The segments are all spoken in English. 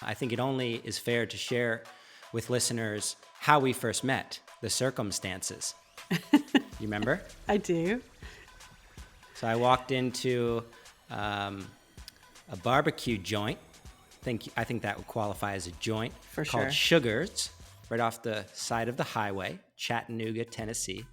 I think it only is fair to share with listeners how we first met, the circumstances. You remember? I do. So I walked into a barbecue joint. I think that would qualify as a joint. For called sure. Sugars, right off the side of the highway, Chattanooga, Tennessee.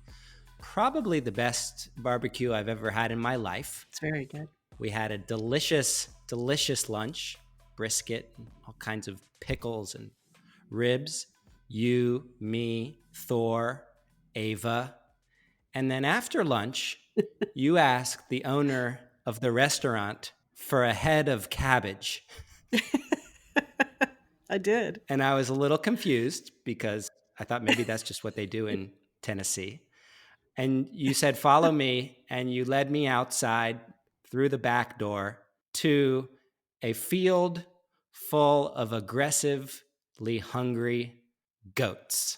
Probably the best barbecue I've ever had in my life. It's very good. We had a delicious, delicious lunch, brisket, all kinds of pickles and ribs. You, me, Thor, Ava. And then after lunch, you asked the owner of the restaurant for a head of cabbage. I did. And I was a little confused because I thought maybe that's just what they do in Tennessee. And you said, follow me, and you led me outside through the back door to a field full of aggressively hungry goats.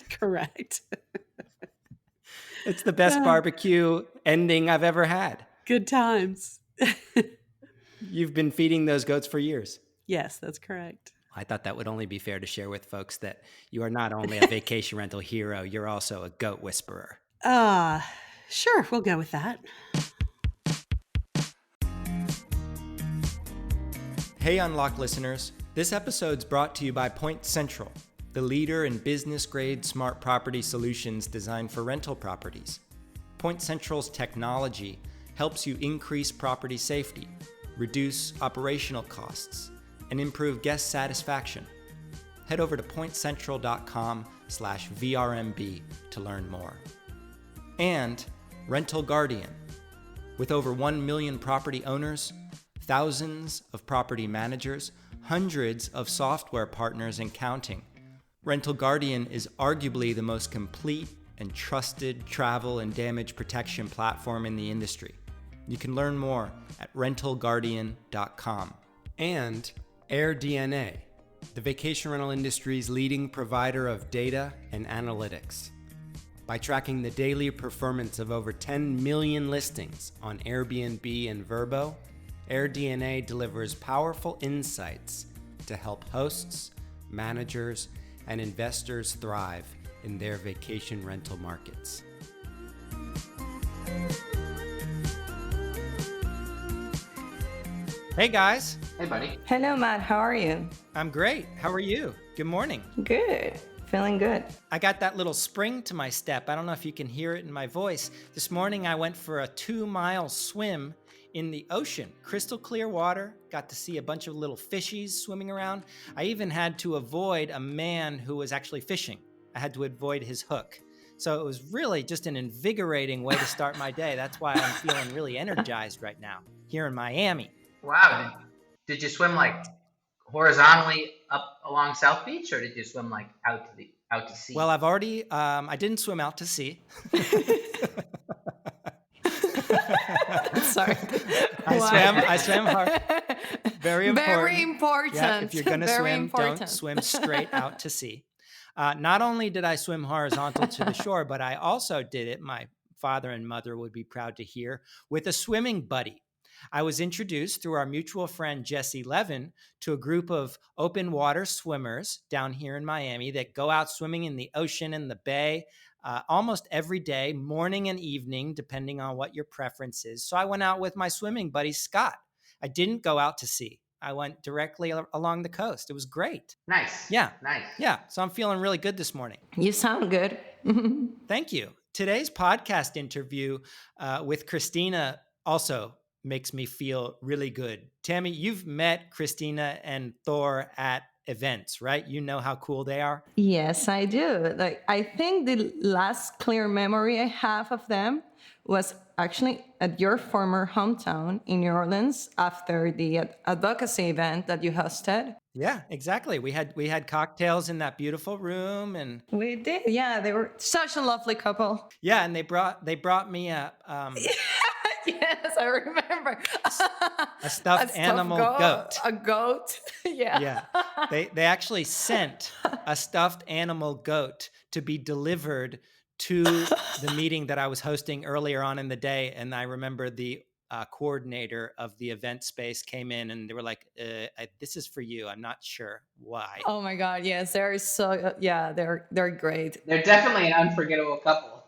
Correct. It's the best barbecue ending I've ever had. Good times. You've been feeding those goats for years. Yes, that's correct. I thought that would only be fair to share with folks that you are not only a vacation rental hero, you're also a goat whisperer. Sure, we'll go with that. Hey Unlock listeners, this episode's brought to you by Point Central, the leader in business-grade smart property solutions designed for rental properties. Point Central's technology helps you increase property safety, reduce operational costs, and improve guest satisfaction. Head over to pointcentral.com/VRMB to learn more. And Rental Guardian. With over 1 million property owners, thousands of property managers, hundreds of software partners and counting, Rental Guardian is arguably the most complete and trusted travel and damage protection platform in the industry. You can learn more at rentalguardian.com. And AirDNA, the vacation rental industry's leading provider of data and analytics. By tracking the daily performance of over 10 million listings on Airbnb and Vrbo, AirDNA delivers powerful insights to help hosts, managers, and investors thrive in their vacation rental markets. Hey guys. Hey buddy. Hello, Matt. How are you? I'm great. How are you? Good morning. Good. Feeling good. I got that little spring to my step. I don't know if you can hear it in my voice. This morning I went for a 2-mile swim in the ocean. Crystal clear water. Got to see a bunch of little fishies swimming around. I even had to avoid a man who was actually fishing. I had to avoid his hook. So it was really just an invigorating way to start my day. That's why I'm feeling really energized right now here in Miami. Wow. Did you swim like horizontally up along South Beach, or did you swim like out to sea? Well, I've already, I didn't swim out to sea. Sorry. I swam hard. Very important. Very important. Yeah, if you're going to Very swim, important. don't swim straight out to sea. Not only did I swim horizontal to the shore, but I also did it, my father and mother would be proud to hear, with a swimming buddy. I was introduced through our mutual friend, Jesse Levin, to a group of open water swimmers down here in Miami that go out swimming in the ocean and the bay almost every day, morning and evening, depending on what your preference is. So I went out with my swimming buddy, Scott. I didn't go out to sea. I went directly along the coast. It was great. Nice. Yeah. Nice. Yeah. So I'm feeling really good this morning. You sound good. Thank you. Today's podcast interview with Christina also makes me feel really good. Tammy, you've met Christina and Thor at events, right? You know how cool they are? Yes, I do. Like, I think the last clear memory I have of them was actually at your former hometown in New Orleans after the advocacy event that you hosted. Yeah, exactly. We had cocktails in that beautiful room, and We did. Yeah, they were such a lovely couple. yeah, and they brought me a Yes, I remember. a stuffed animal goat. A goat. Yeah. Yeah, they actually sent a stuffed animal goat to be delivered to the meeting that I was hosting earlier on in the day, and I remember the coordinator of the event space came in and they were like, this is for you. I'm not sure why. Oh my God, yes, they're so, yeah, they're great. They're definitely an unforgettable couple.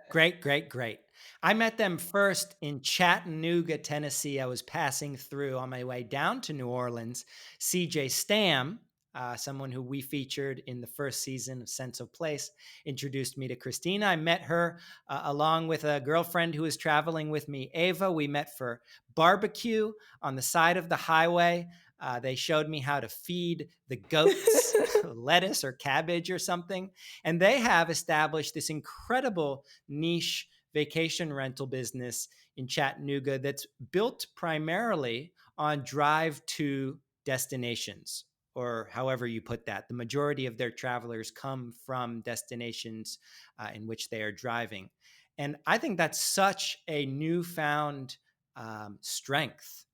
Great, great, great. I met them first in Chattanooga, Tennessee. I was passing through on my way down to New Orleans. CJ Stam, someone who we featured in the first season of Sense of Place, introduced me to Christina. I met her along with a girlfriend who was traveling with me, Ava. We met for barbecue on the side of the highway. They showed me how to feed the goats lettuce or cabbage or something. And they have established this incredible niche vacation rental business in Chattanooga that's built primarily on drive-to destinations, or however you put that. The majority of their travelers come from destinations in which they are driving. And I think that's such a newfound strength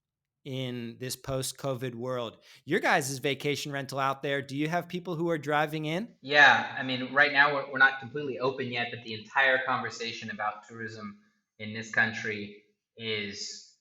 in this post-COVID world. Your guys' vacation rental out there, do you have people who are driving in? Yeah, I mean, right now we're not completely open yet, but the entire conversation about tourism in this country is,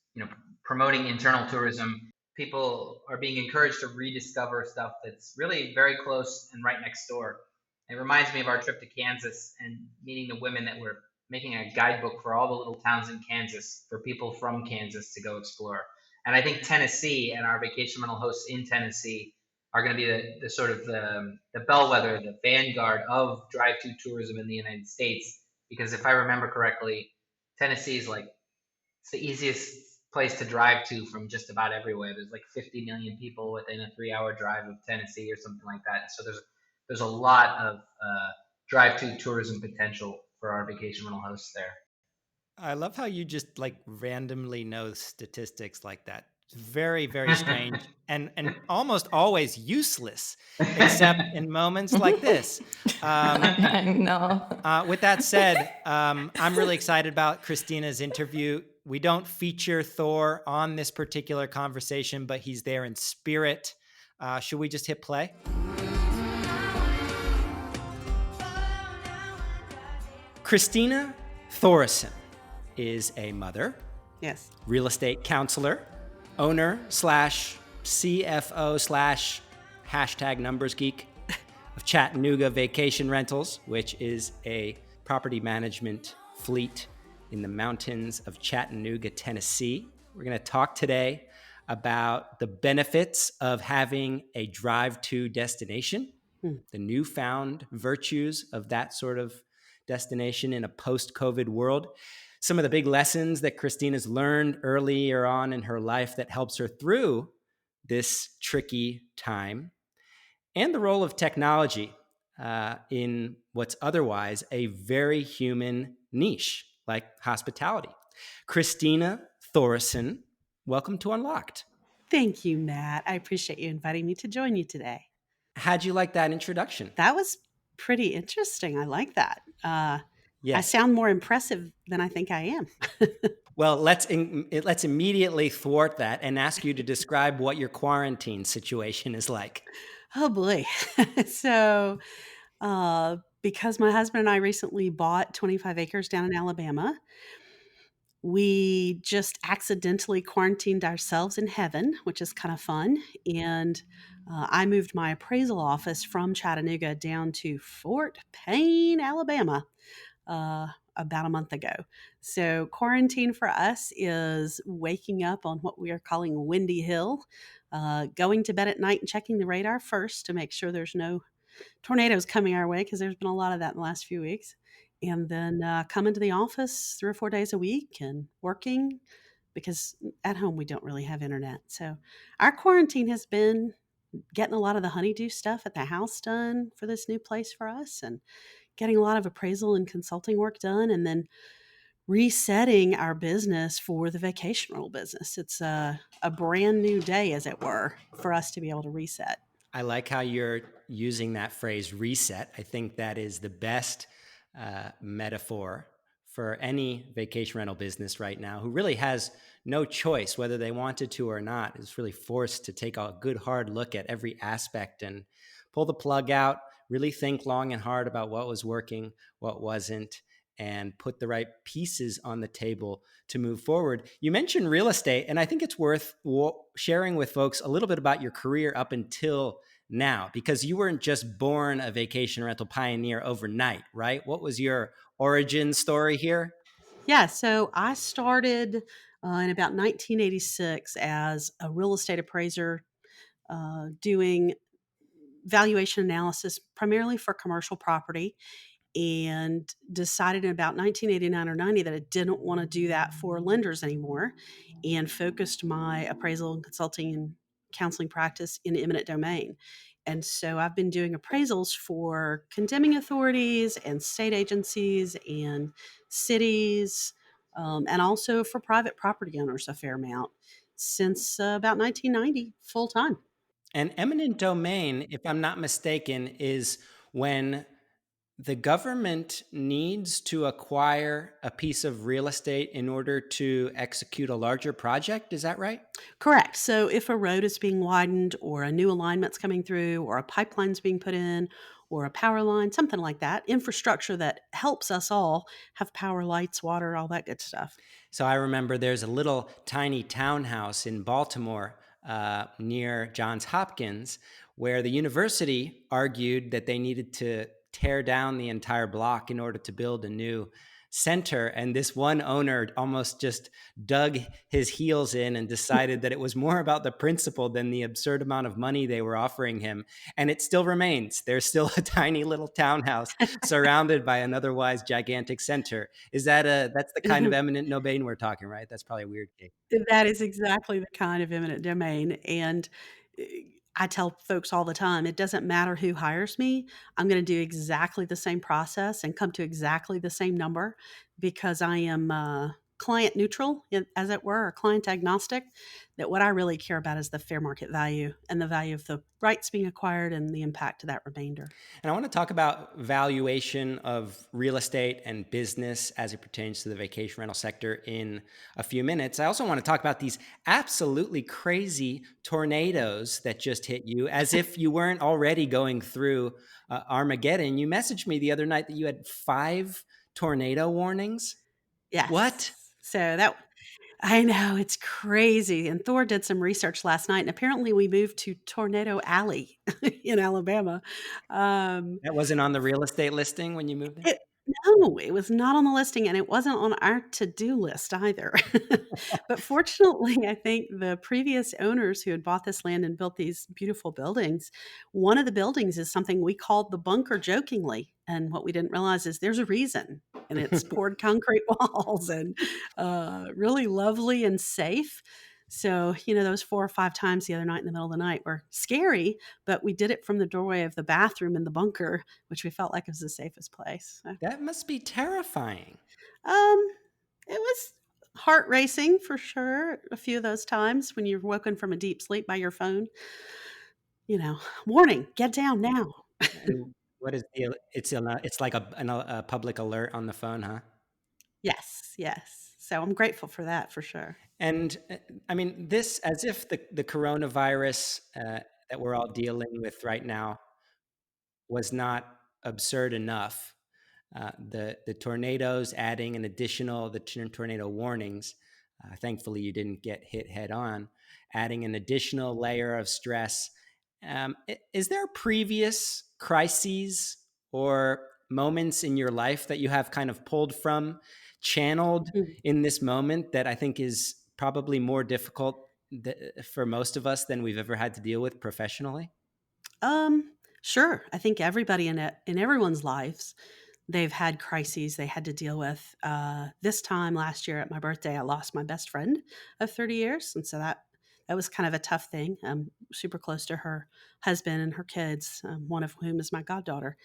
promoting internal tourism. People are being encouraged to rediscover stuff that's really very close and right next door. It reminds me of our trip to Kansas and meeting the women that were making a guidebook for all the little towns in Kansas for people from Kansas to go explore. And I think Tennessee and our vacation rental hosts in Tennessee are going to be the sort of the bellwether, the vanguard of drive-to tourism in the United States. Because if I remember correctly, Tennessee is it's the easiest place to drive to from just about everywhere. There's 50 million people within a 3-hour drive of Tennessee or something like that. So there's a lot of drive-to tourism potential for our vacation rental hosts there. I love how you just randomly know statistics like that. It's very, very strange and almost always useless, except in moments like this. I know. With that said, I'm really excited about Christina's interview. We don't feature Thor on this particular conversation, but he's there in spirit. Should we just hit play? Christina Thoreson is a mother, Yes. real estate counselor, owner / CFO / hashtag numbers geek of Chattanooga Vacation Rentals, which is a property management fleet in the mountains of Chattanooga, Tennessee. We're going to talk today about the benefits of having a drive-to destination, the newfound virtues of that sort of destination in a post-COVID world. Some of the big lessons that Christina's learned earlier on in her life that helps her through this tricky time, and the role of technology in what's otherwise a very human niche like hospitality. Christina Thoreson, welcome to Unlocked. Thank you, Matt. I appreciate you inviting me to join you today. How'd you like that introduction? That was pretty interesting. I like that. Yes. I sound more impressive than I think I am. Well, let's immediately thwart that and ask you to describe what your quarantine situation is like. Oh boy. So, because my husband and I recently bought 25 acres down in Alabama, we just accidentally quarantined ourselves in heaven, which is kind of fun. And I moved my appraisal office from Chattanooga down to Fort Payne, Alabama, about a month ago. So quarantine for us is waking up on what we are calling Windy Hill, going to bed at night and checking the radar first to make sure there's no tornadoes coming our way, because there's been a lot of that in the last few weeks. And then coming to the office 3 or 4 days a week and working, because at home we don't really have internet. So our quarantine has been getting a lot of the honeydew stuff at the house done for this new place for us, and getting a lot of appraisal and consulting work done, and then resetting our business for the vacation rental business. It's a brand new day, as it were, for us to be able to reset. I like how you're using that phrase reset. I think that is the best metaphor for any vacation rental business right now who really has no choice, whether they wanted to or not, is really forced to take a good hard look at every aspect and pull the plug out, really think long and hard about what was working, what wasn't, and put the right pieces on the table to move forward. You mentioned real estate, and I think it's worth sharing with folks a little bit about your career up until now, because you weren't just born a vacation rental pioneer overnight, right? What was your origin story here? Yeah, so I started in about 1986 as a real estate appraiser, doing valuation analysis primarily for commercial property, and decided in about 1989 or 90 that I didn't want to do that for lenders anymore, and focused my appraisal and consulting and counseling practice in eminent domain. And so I've been doing appraisals for condemning authorities and state agencies and cities, and also for private property owners a fair amount since about 1990, full time. And eminent domain, if I'm not mistaken, is when the government needs to acquire a piece of real estate in order to execute a larger project. Is that right? Correct. So if a road is being widened or a new alignment's coming through or a pipeline's being put in or a power line, something like that, infrastructure that helps us all have power, lights, water, all that good stuff. So I remember there's a little tiny townhouse in Baltimore near Johns Hopkins where the university argued that they needed to tear down the entire block in order to build a new center. And this one owner almost just dug his heels in and decided that it was more about the principle than the absurd amount of money they were offering him. And it still remains. There's still a tiny little townhouse surrounded by an otherwise gigantic center. That's the kind of eminent domain we're talking, right? That's probably a weird case. That is exactly the kind of eminent domain. And eh, I tell folks all the time, it doesn't matter who hires me. I'm going to do exactly the same process and come to exactly the same number because I am client neutral, as it were, or client agnostic. That what I really care about is the fair market value and the value of the rights being acquired and the impact to that remainder. And I want to talk about valuation of real estate and business as it pertains to the vacation rental sector in a few minutes. I also want to talk about these absolutely crazy tornadoes that just hit you, as if you weren't already going through Armageddon. You messaged me the other night that you had 5 tornado warnings. Yes. What? So that I know, it's crazy, and Thor did some research last night, and apparently we moved to Tornado Alley in Alabama. That wasn't on the real estate listing when you moved in? It No, it was not on the listing, and it wasn't on our to-do list either. But fortunately, I think the previous owners who had bought this land and built these beautiful buildings, one of the buildings is something we called the bunker jokingly, and what we didn't realize is there's a reason, and it's poured concrete walls and, really lovely and safe. So, those 4 or 5 times the other night in the middle of the night were scary, but we did it from the doorway of the bathroom in the bunker, which we felt like was the safest place. So, That must be terrifying. um, it was heart racing for sure. A few of those times when you're woken from a deep sleep by your phone, warning, get down now. And what is it's like a public alert on the phone, huh? Yes, yes. So I'm grateful for that for sure. And I mean, this as if the coronavirus that we're all dealing with right now was not absurd enough. The tornadoes adding an additional tornado warnings. Thankfully, you didn't get hit head on, adding an additional layer of stress. Is there previous crises or moments in your life that you have kind of pulled from, channeled Mm. in this moment that I think is probably more difficult for most of us than we've ever had to deal with professionally? Sure. I think everybody in everyone's lives, they've had crises they had to deal with. This time last year at my birthday, I lost my best friend of 30 years, and so that was kind of a tough thing. I'm super close to her husband and her kids, one of whom is my goddaughter.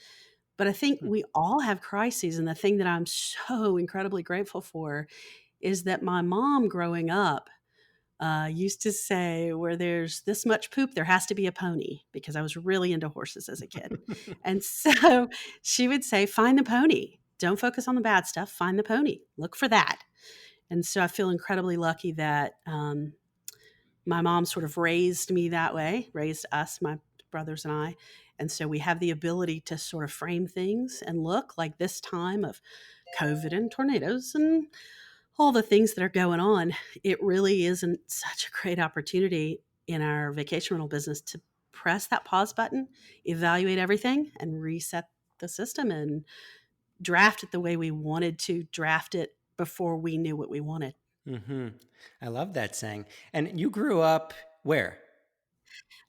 But I think Hmm. we all have crises, and the thing that I'm so incredibly grateful for is that my mom growing up used to say, where there's this much poop, there has to be a pony, because I was really into horses as a kid. And so she would say, find the pony. Don't focus on the bad stuff. Find the pony. Look for that. And so I feel incredibly lucky that my mom sort of raised me that way, raised us, my brothers and I. And so we have the ability to sort of frame things and look like this time of COVID and tornadoes and all the things that are going on. It really isn't such a great opportunity in our vacation rental business to press that pause button, evaluate everything, and reset the system and draft it the way we wanted to draft it before we knew what we wanted. Mm-hmm. I love that saying. And you grew up where?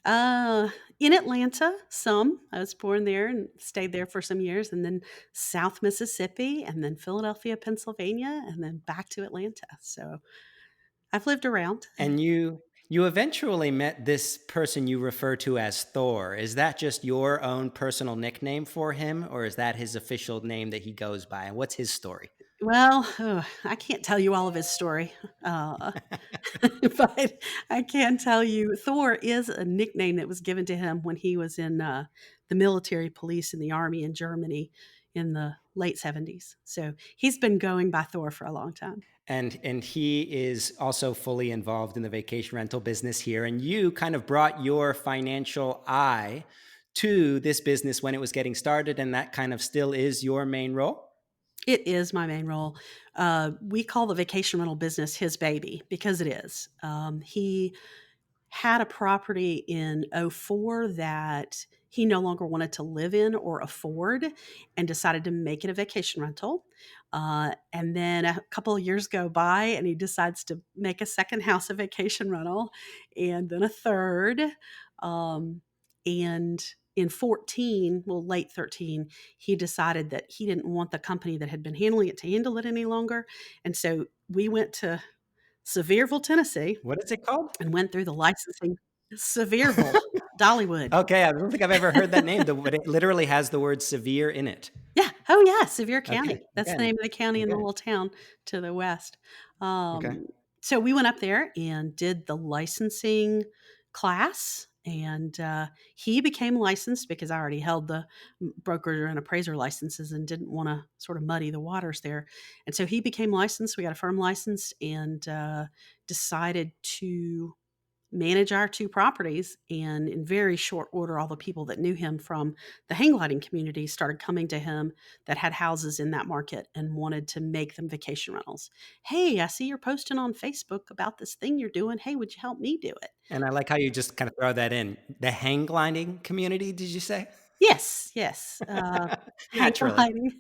Uh, in Atlanta, some. I was born there and stayed there for some years, and then South Mississippi, and then Philadelphia, Pennsylvania, and then back to Atlanta. So I've lived around. And you eventually met this person you refer to as Thor. Is that just your own personal nickname for him, or is that his official name that he goes by? And what's his story? Well, I can't tell you all of his story, but I can tell you Thor is a nickname that was given to him when he was in the military police in the army in Germany in the late 70s. So he's been going by Thor for a long time. And he is also fully involved in the vacation rental business here. And you kind of brought your financial eye to this business when it was getting started, and that kind of still is your main role? It is my main role. We call the vacation rental business his baby because it is. He had a property in '04 that he no longer wanted to live in or afford and decided to make it a vacation rental. And then a couple of years go by and he decides to make a second house a vacation rental and then a third. And in 14, well, late 13, he decided that he didn't want the company that had been handling it to handle it any longer. And so we went to Sevierville, Tennessee, What is it called? and went through the licensing. Sevierville, Dollywood. Okay, I don't think I've ever heard that name, but it literally has the word severe in it. Yeah. Oh, yeah. Sevier County. Okay, That's the okay, name of the county in the okay, little town to the west. okay. So we went up there and did the licensing class. And he became licensed because I already held the broker and appraiser licenses and didn't want to sort of muddy the waters there. And so he became licensed. We got a firm license and decided to manage our two properties. And in very short order, all the people that knew him from the hang gliding community started coming to him that had houses in that market and wanted to make them vacation rentals. Hey, I see you're posting on Facebook about this thing you're doing. Hey, would you help me do it? And I like how you just kind of throw that in. The hang gliding community, did you say? Yes, yes. Hang Naturally. gliding.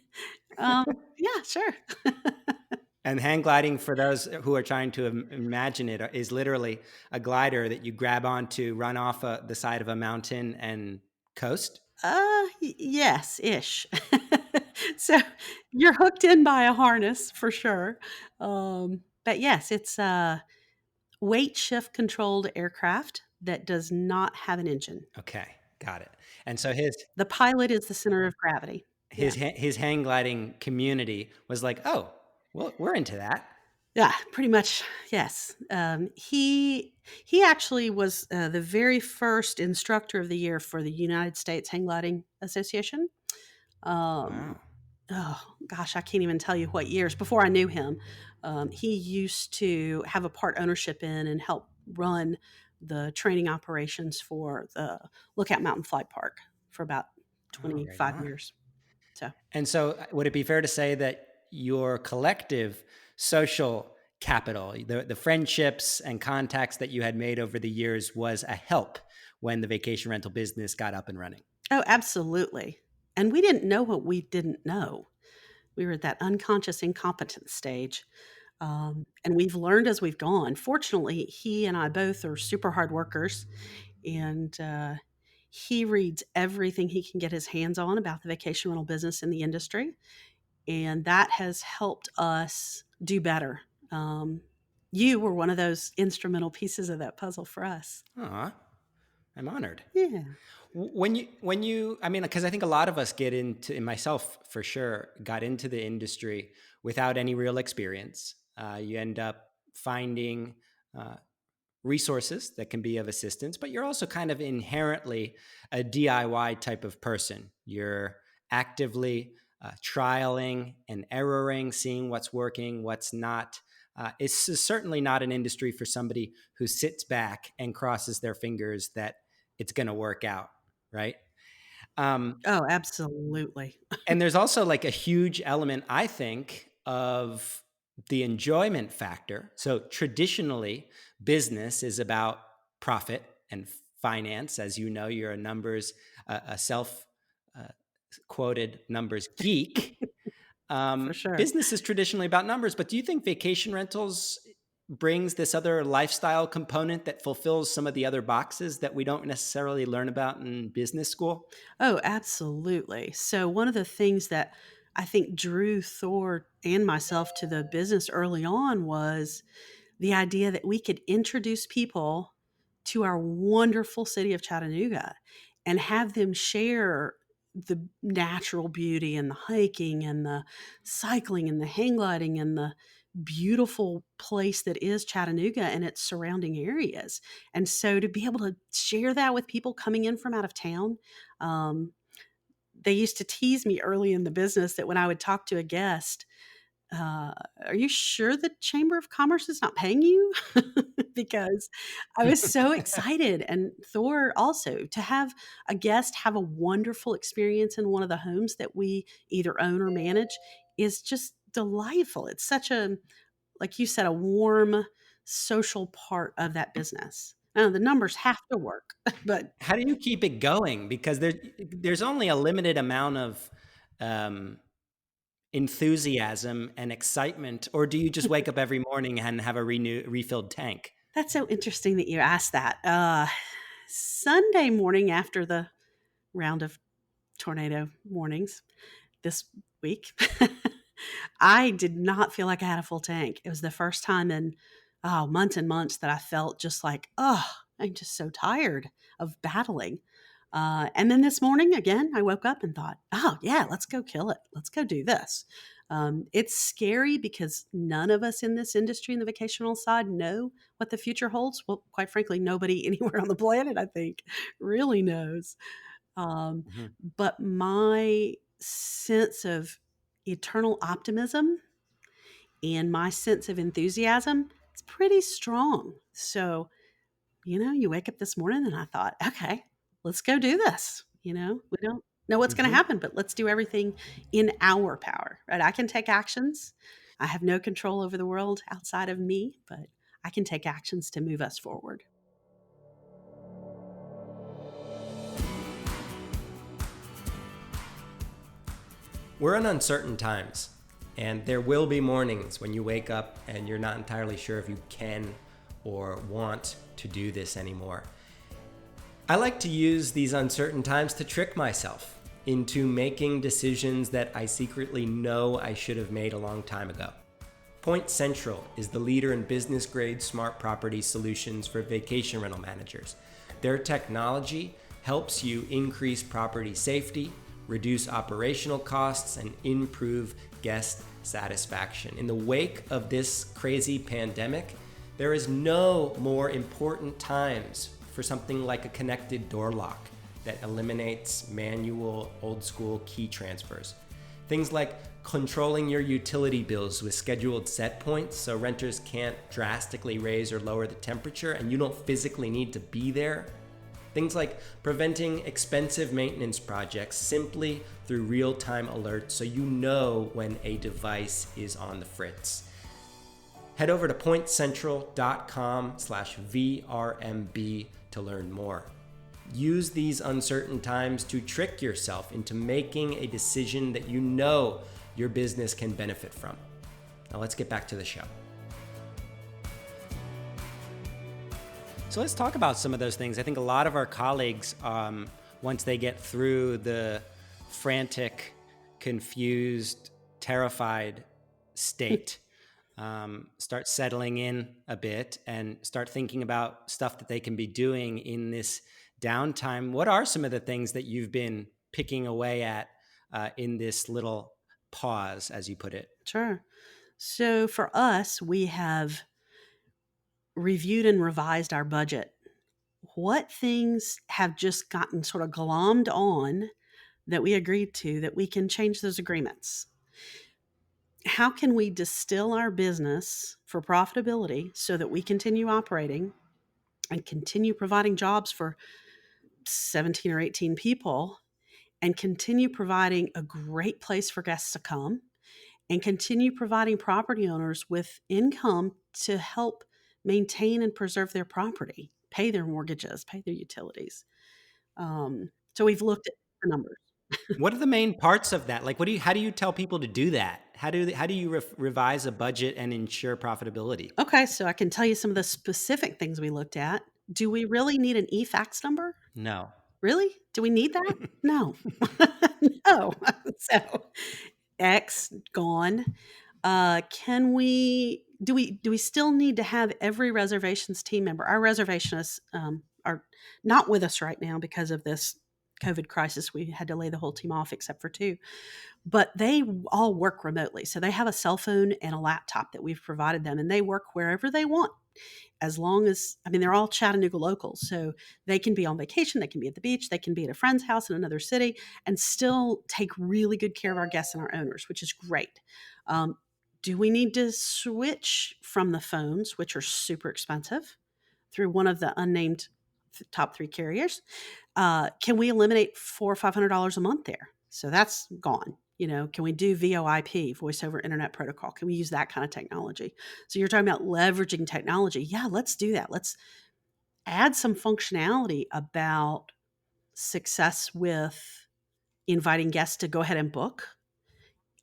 Yeah, sure. And hang gliding, for those who are trying to imagine it, is literally a glider that you grab onto, run off the side of a mountain and coast. Yes, ish. So you're hooked in by a harness for sure. But yes, it's a weight shift controlled aircraft that does not have an engine. Okay, got it. And so his The pilot is the center of gravity. Yeah. his hang gliding community was like, oh, well, we're into that. Yeah, pretty much. Yes. He actually was the very first instructor of the year for the United States Hang Gliding Association. Um, Wow. oh gosh, I can't even tell you what years before I knew him. He used to have a part ownership in and help run the training operations for the Lookout Mountain Flight Park for about Oh, right 25 on. years. So And so, would it be fair to say that your collective social capital, the friendships and contacts that you had made over the years, was a help when the vacation rental business got up and running? oh, absolutely. And we didn't know what we didn't know. We were at that unconscious incompetence stage. And we've learned as we've gone. Fortunately, he and I both are super hard workers, and he reads everything he can get his hands on about the vacation rental business in the industry. And that has helped us do better. You were one of those instrumental pieces of that puzzle for us. Aw, I'm honored. Yeah. I mean, because I think a lot of us get into, and myself for sure, got into the industry without any real experience. You end up finding resources that can be of assistance, but you're also kind of inherently a DIY type of person. You're actively trialing and erroring, seeing what's working, what's not. It's certainly not an industry for somebody who sits back and crosses their fingers that it's going to work out, right? Oh, absolutely. And there's also like a huge element, I think, of the enjoyment factor. So traditionally, business is about profit and finance. As you know, you're a numbers, a self uh, quoted numbers geek. For sure. Business is traditionally about numbers, but do you think vacation rentals brings this other lifestyle component that fulfills some of the other boxes that we don't necessarily learn about in business school? Oh, absolutely. So, one of the things that I think drew Thor and myself to the business early on was the idea that we could introduce people to our wonderful city of Chattanooga and have them share the natural beauty and the hiking and the cycling and the hang gliding and the beautiful place that is Chattanooga and its surrounding areas. And so to be able to share that with people coming in from out of town, um, they used to tease me early in the business that when I would talk to a guest, "Are you sure the Chamber of Commerce is not paying you?" Because I was so excited, and Thor also, to have a guest have a wonderful experience in one of the homes that we either own or manage is just delightful. It's such a, like you said, a warm social part of that business. Now, the numbers have to work, but How do you keep it going? Because there's only a limited amount of um, enthusiasm and excitement, or do you just wake up every morning and have a refilled tank? that's so interesting that you asked that. Sunday morning after the round of tornado warnings this week, I did not feel like I had a full tank. It was the first time in months and months that I felt just like, oh, I'm just so tired of battling. And then this morning, again, I woke up and thought, oh, yeah, let's go kill it. Let's go do this. It's scary because none of us in this industry, in the vacational side, know what the future holds. Well, quite frankly, nobody anywhere on the planet, I think, really knows. Um, Mhm. but my sense of eternal optimism and my sense of enthusiasm is pretty strong. So, you wake up this morning and I thought, okay, let's go do this. We don't know what's going to Mhm. happen, but let's do everything in our power, right? I can take actions. I have no control over the world outside of me, but I can take actions to move us forward. We're in uncertain times, and there will be mornings when you wake up and you're not entirely sure if you can or want to do this anymore. I like to use these uncertain times to trick myself into making decisions that I secretly know I should have made a long time ago. Point Central is the leader in business grade smart property solutions for vacation rental managers. Their technology helps you increase property safety, reduce operational costs, and improve guest satisfaction. In the wake of this crazy pandemic, there is no more important times for something like a connected door lock that eliminates manual old school key transfers. Things like controlling your utility bills with scheduled set points so renters can't drastically raise or lower the temperature and you don't physically need to be there. Things like preventing expensive maintenance projects simply through real-time alerts so you know when a device is on the fritz. Head over to pointcentral.com/VRMB to learn more. Use these uncertain times to trick yourself into making a decision that you know your business can benefit from. Now let's get back to the show. So let's talk about some of those things. I think a lot of our colleagues, once they get through the frantic, confused, terrified state, start settling in a bit and start thinking about stuff that they can be doing in this downtime. What are some of the things that you've been picking away at in this little pause, as you put it? Sure. So for us, we have reviewed and revised our budget. What things have just gotten sort of glommed on that we agreed to that we can change those agreements? How can we distill our business for profitability so that we continue operating and continue providing jobs for 17 or 18 people and continue providing a great place for guests to come and continue providing property owners with income to help maintain and preserve their property, pay their mortgages, pay their utilities. So we've looked at the numbers. What are the main parts of that? Like, how do you tell people to do that? How do you revise a budget and ensure profitability? Okay, so I can tell you some of the specific things we looked at. Do we really need an e-fax number? No. Really? Do we need that? No. No. So X gone. Do we still need to have every reservations team member? Our reservationists are not with us right now because of this COVID crisis. We had to lay the whole team off except for 2, but they all work remotely. So they have a cell phone and a laptop that we've provided them, and they work wherever they want. As long as, they're all Chattanooga locals, so they can be on vacation, they can be at the beach, they can be at a friend's house in another city, and still take really good care of our guests and our owners, which is great. Do we need to switch from the phones, which are super expensive, through one of the unnamed top 3 carriers? Can we eliminate $400 or $500 a month there? So that's gone. Can we do VoIP, voice over internet protocol? Can we use that kind of technology? So you're talking about leveraging technology. Yeah, let's do that. Let's add some functionality about success with inviting guests to go ahead and book.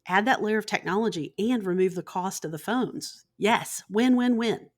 Add that layer of technology and remove the cost of the phones. Yes, win, win, win.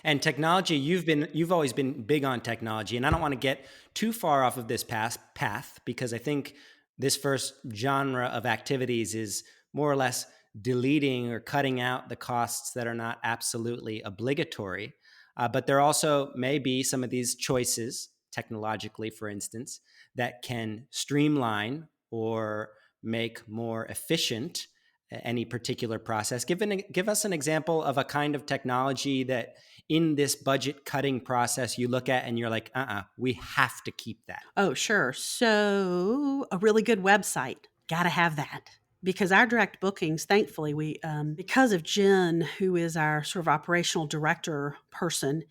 And technology, you've always been big on technology, and I don't want to get too far off of this path because I think this first genre of activities is more or less deleting or cutting out the costs that are not absolutely obligatory. But there also may be some of these choices, technologically, for instance, that can streamline or make more efficient any particular process. Give us an example of a kind of technology that in this budget cutting process you look at and you're like, we have to keep that. Oh, sure. So a really good website, got to have that. Because our direct bookings, thankfully, we because of Jen, who is our sort of operational director person,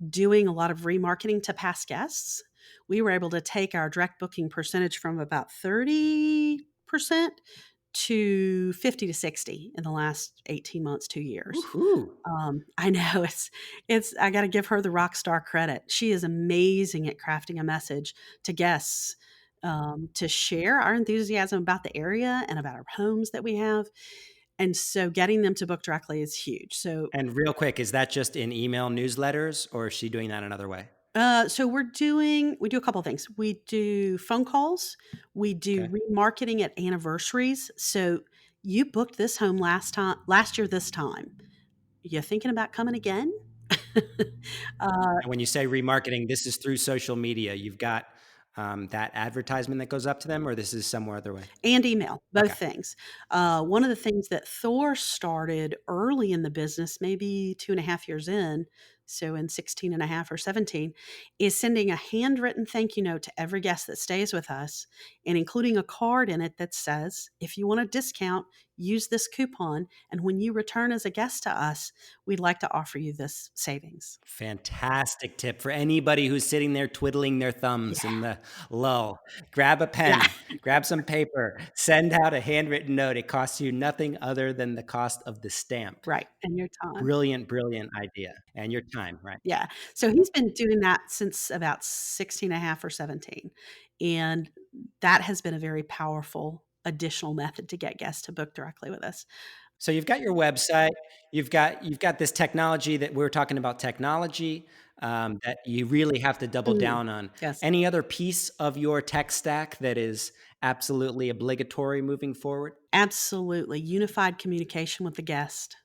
doing a lot of remarketing to past guests, we were able to take our direct booking percentage from about 30% to 50 to 60 in the last 18 months, 2 years. I know it's, I got to give her the rock star credit. She is amazing at crafting a message to guests, to share our enthusiasm about the area and about our homes that we have. And so getting them to book directly is huge. And real quick, is that just in email newsletters or is she doing that another way? So we do a couple of things. We do phone calls. We do remarketing at anniversaries. So you booked this home last year, this time. You thinking about coming again? And when you say remarketing, this is through social media. You've got that advertisement that goes up to them, or this is somewhere other way? And email, both things. One of the things that Thor started early in the business, maybe 2.5 years in, so in 16 and a half or 17, is sending a handwritten thank you note to every guest that stays with us and including a card in it that says, if you want a discount, use this coupon. And when you return as a guest to us, we'd like to offer you this savings. Fantastic tip for anybody who's sitting there twiddling their thumbs in the lull. Grab a pen, grab some paper, send out a handwritten note. It costs you nothing other than the cost of the stamp. Right. And your time. Brilliant idea. And your time, right? Yeah. So he's been doing that since about 16 and a half or 17. And that has been a very powerful additional method to get guests to book directly with us. So you've got your website, you've got this technology that we're talking about technology that you really have to double down on. Yes. Any other piece of your tech stack that is absolutely obligatory moving forward? Absolutely. Unified communication with the guest.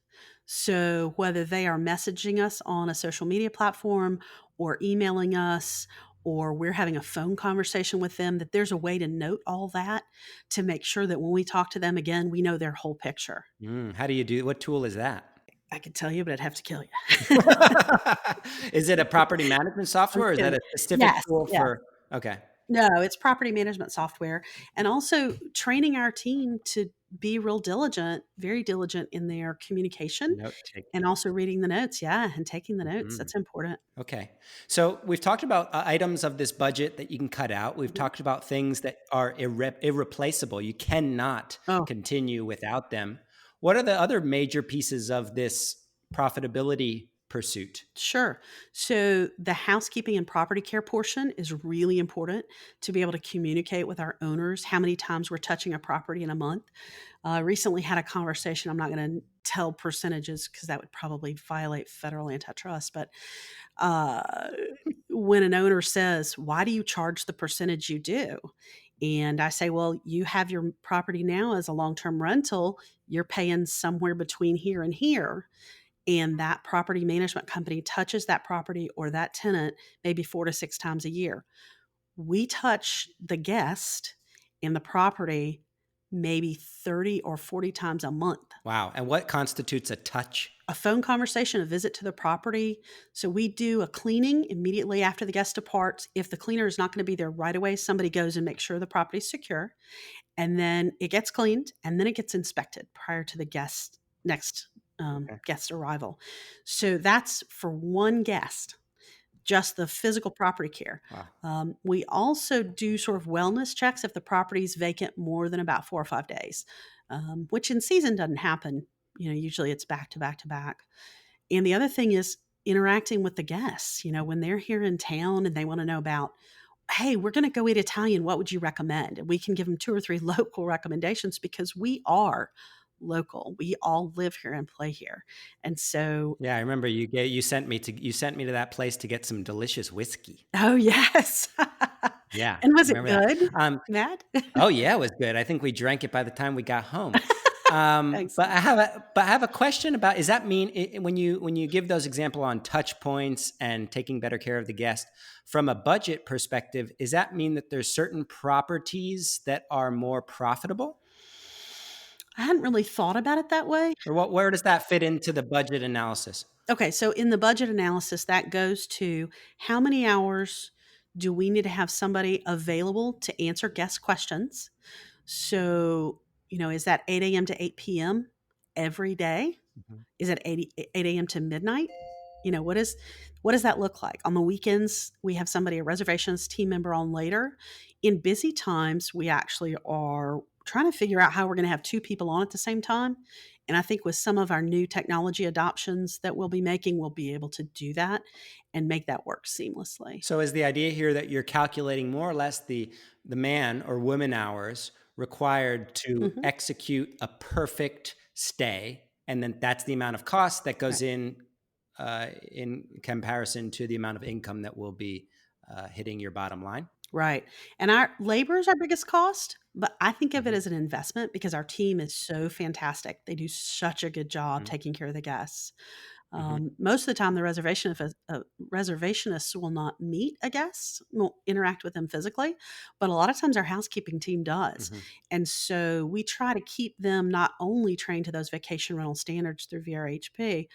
So whether they are messaging us on a social media platform or emailing us, or we're having a phone conversation with them, that there's a way to note all that to make sure that when we talk to them again, we know their whole picture. How do you do? What tool is that? I could tell you, but I'd have to kill you. Is it a property management software or is that a specific tool for? Okay. No, it's property management software, and also training our team to be real diligent, very diligent in their communication Note and taking. also reading the notes. Yeah, and taking the notes. Mhm. That's important. Okay. So we've talked about items of this budget that you can cut out. We've Mhm. talked about things that are irreplaceable. You cannot Oh, continue without them. What are the other major pieces of this profitability pursuit? sure. So the housekeeping and property care portion is really important to be able to communicate with our owners how many times we're touching a property in a month. Recently had a conversation. I'm not going to tell percentages because that would probably violate federal antitrust. But uh, when an owner says, "Why do you charge the percentage you do?" And I say, "Well, you have your property now as a long term rental. You're paying somewhere between here and here." And that property management company touches that property or that tenant maybe 4 to 6 times a year. We touch the guest and the property maybe 30 or 40 times a month. Wow. And what constitutes a touch? A phone conversation, a visit to the property. So we do a cleaning immediately after the guest departs. If the cleaner is not going to be there right away, somebody goes and makes sure the property is secure. And then it gets cleaned and then it gets inspected prior to the guest next Okay. guest arrival. So that's for one guest, just the physical property care. Wow. We also do sort of wellness checks if the property is vacant more than about 4 or 5 days, which in season doesn't happen. Usually it's back to back to back. And the other thing is interacting with the guests. When they're here in town and they want to know about, hey, we're going to go eat Italian. What would you recommend? And we can give them 2 or 3 local recommendations because we are local. We all live here and play here. And so, Yeah, I remember you sent me to that place to get some delicious whiskey. oh, yes. Yeah, And I was it remember that. good, Matt? Oh yeah, it was good. I think we drank it by the time we got home. But Excellent. I have a question about, does that mean when you give those example on touch points and taking better care of the guest from a budget perspective, does that mean that there's certain properties that are more profitable? I hadn't really thought about it that way. Or where does that fit into the budget analysis? Okay, so in the budget analysis, that goes to how many hours do we need to have somebody available to answer guest questions? So, is that 8 a.m. to 8 p.m. every day? Mhm. Is it 8 a.m. to midnight? What does that look like? On the weekends, we have somebody, a reservations team member on later. In busy times, we actually are trying to figure out how we're going to have 2 people on at the same time. And I think with some of our new technology adoptions that we'll be making, we'll be able to do that and make that work seamlessly. So is the idea here that you're calculating more or less the man or woman hours required to Mhm. execute a perfect stay, and then that's the amount of cost that goes Right. in comparison to the amount of income that will be hitting your bottom line? Right. And our labor is our biggest cost, but I think of it Mhm. as an investment because our team is so fantastic. They do such a good job Mhm. taking care of the guests. Mhm. Most of the time, the reservationists will not meet a guest, won't interact with them physically, but a lot of times our housekeeping team does. Mhm. And so we try to keep them not only trained to those vacation rental standards through VRHP,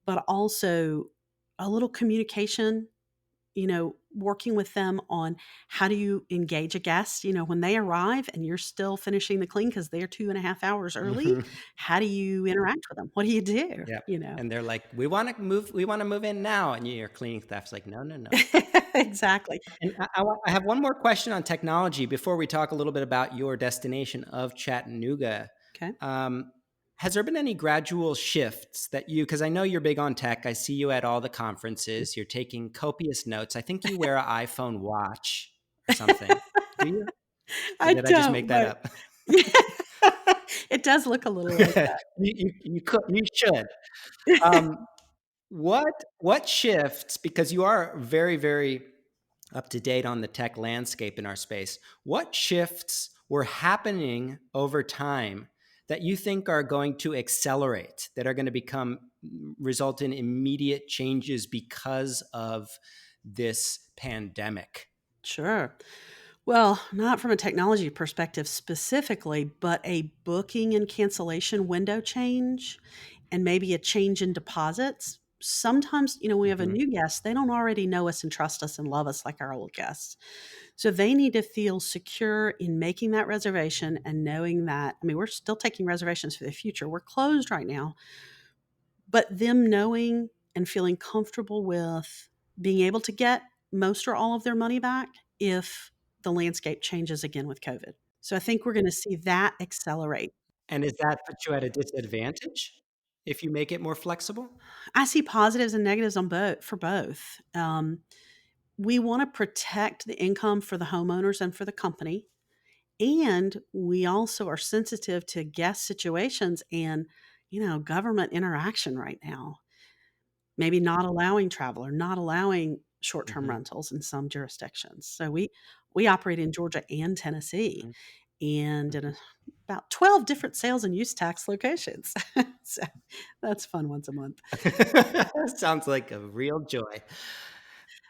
but also a little communication, working with them on how do you engage a guest, when they arrive and you're still finishing the clean because they're 2.5 hours early. Mhm. How do you interact with them? What do you do? Yep. And they're like, we want to move in now. And your cleaning staff's like, no, no, no. Exactly. And I have one more question on technology before we talk a little bit about your destination of Chattanooga. Okay. Um, has there been any gradual shifts that because I know you're big on tech. I see you at all the conferences. You're taking copious notes. I think you wear an iPhone watch or something. Do you? Or I did I just don't, make that but up? yeah, it does look a little like You should. that. Um, what shifts, because you are very, very up to date on the tech landscape in our space, what shifts were happening over time that you think are going to accelerate, that are going to result in immediate changes because of this pandemic? Sure. Well, not from a technology perspective specifically, but a booking and cancellation window change and maybe a change in deposits. sometimes, we have a Mhm. new guest, they don't already know us and trust us and love us like our old guests. So they need to feel secure in making that reservation and knowing that, we're still taking reservations for the future. We're closed right now, but them knowing and feeling comfortable with being able to get most or all of their money back if the landscape changes again with COVID. So I think we're going to see that accelerate. And does that put you at a disadvantage if you make it more flexible? I see positives and negatives on both for both. We want to protect the income for the homeowners and for the company. And we also are sensitive to guest situations and, government interaction right now. Maybe not allowing travel or not allowing short-term Mhm. rentals in some jurisdictions. So we operate in Georgia and Tennessee Mhm. and in about 12 different sales and use tax locations. So that's fun once a month. Sounds like a real joy.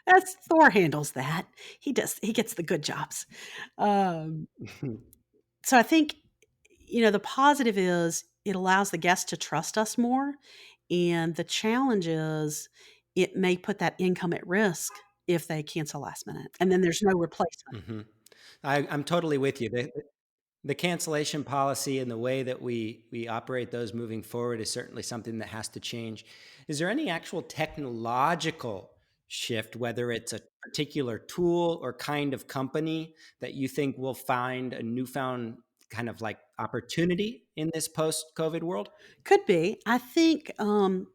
That's Thor handles that. He gets the good jobs. Um, so I think, the positive is it allows the guest to trust us more. And the challenge is it may put that income at risk if they cancel last minute. And then there's no replacement. Mhm. I'm totally with you. The cancellation policy and the way that we operate those moving forward is certainly something that has to change. Is there any actual technological shift, whether it's a particular tool or kind of company, that you think will find a newfound kind of like opportunity in this post-COVID world? Could be. I think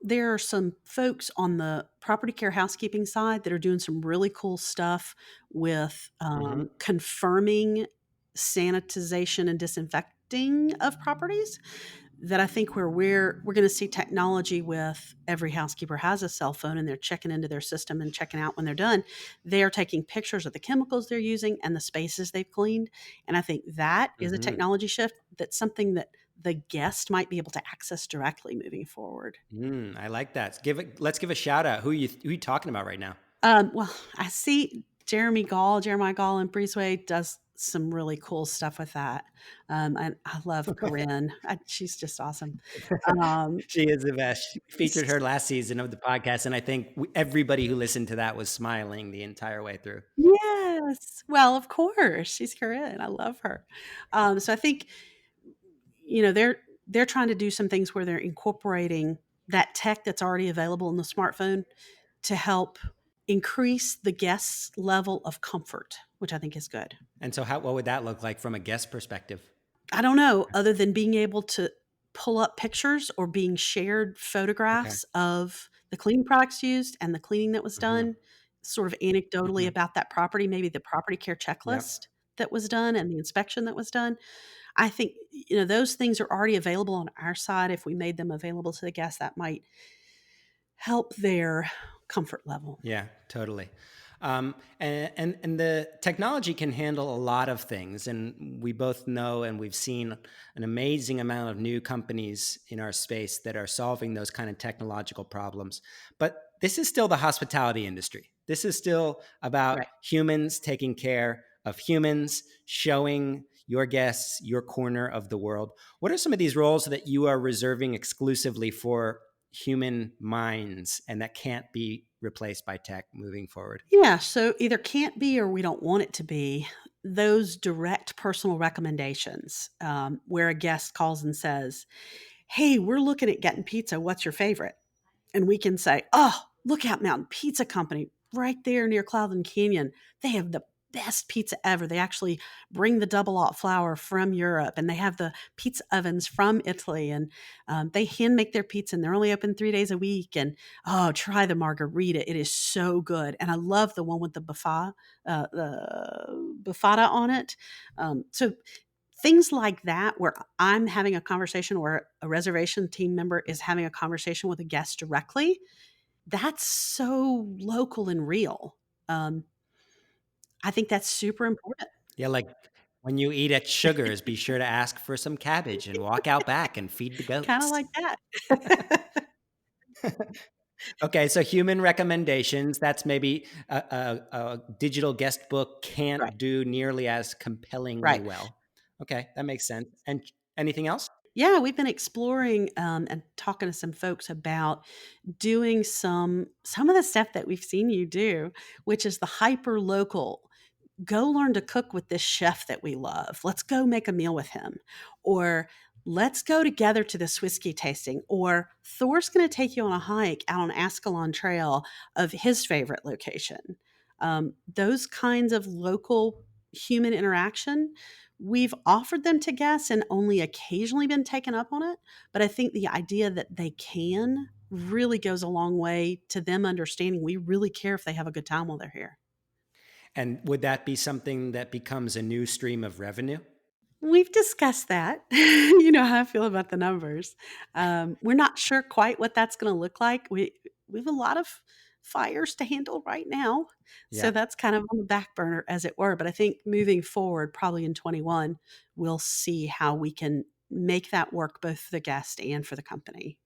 there are some folks on the property care housekeeping side that are doing some really cool stuff with Hmm. confirming sanitization and disinfecting of properties. That I think where we're going to see technology with every housekeeper has a cell phone and they're checking into their system and checking out when they're done. They are taking pictures of the chemicals they're using and the spaces they've cleaned. And I think that is a Hmm. technology shift that's something that the guest might be able to access directly moving forward. I like that. Let's give a shout out. Who you talking about right now? Well, I see Jeremiah Gall in Breezeway does some really cool stuff with that. And I love Corinne. She's just awesome. Um, She is the best. We featured her last season of the podcast, and I think everybody who listened to that was smiling the entire way through. Yes. Well, of course, she's Corinne. I love her. So I think, they're trying to do some things where they're incorporating that tech that's already available in the smartphone to help increase the guest's level of comfort, which I think is good. And so, what would that look like from a guest perspective? I don't know, other than being able to pull up pictures or being shared Okay. photographs of the cleaning products used and the cleaning that was Hmm. done, sort of anecdotally Hmm. about that property, maybe the property care Yep. checklist that was done and the inspection that was done. I think, those things are already available on our side. If we made them available to the guests, that might help their comfort level. Yeah, totally. And the technology can handle a lot of things, and we both know and we've seen an amazing amount of new companies in our space that are solving those kind of technological problems. But this is still the hospitality industry. This is still about Right. humans taking care of humans, showing your guests your corner of the world. What are some of these roles that you are reserving exclusively for human minds and that can't be replaced by tech moving forward? Yeah, so either can't be or we don't want it to be those direct personal recommendations where a guest calls and says, "Hey, we're looking at getting pizza. What's your favorite?" And we can say, "Oh, Lookout Mountain Pizza Company right there near Cloudland Canyon. They have the best pizza ever. They actually bring the double aught flour from Europe and they have the pizza ovens from Italy and they hand make their pizza and they're only open 3 days a week. And oh, try the margarita. It is so good. And I love the one with the buffata on it. So things like that where I'm having a conversation or a reservation team member is having a conversation with a guest directly, that's so local and real. Um, I think that's super important. Yeah, like when you eat at Sugars, be sure to ask for some cabbage and walk out back and feed the Kinda goats. like that. Okay, so human recommendations, that's maybe a digital guest book Right, can't do nearly as compellingly right. well. Okay, that makes sense. And anything else? Yeah, we've been exploring and talking to some folks about doing some of the stuff that we've seen you do, which is the hyper local. Go learn to cook with this chef that we love. Let's go make a meal with him. Or let's go together to this whiskey tasting. Or Thor's going to take you on a hike out on Ascalon Trail of his favorite location. Those kinds of local human interaction, we've offered them to guests and only occasionally been taken up on it. But I think the idea that they can really goes a long way to them understanding we really care if they have a good time while they're here. And would that be something that becomes a new stream of revenue? We've discussed that. You know how I feel about the numbers. We're not sure quite what that's going to look like. We have a lot of fires to handle right now, so Yeah. that's kind of on the back burner, as it were. But I think moving forward, probably in 21, we'll see how we can make that work both for the guest and for the company.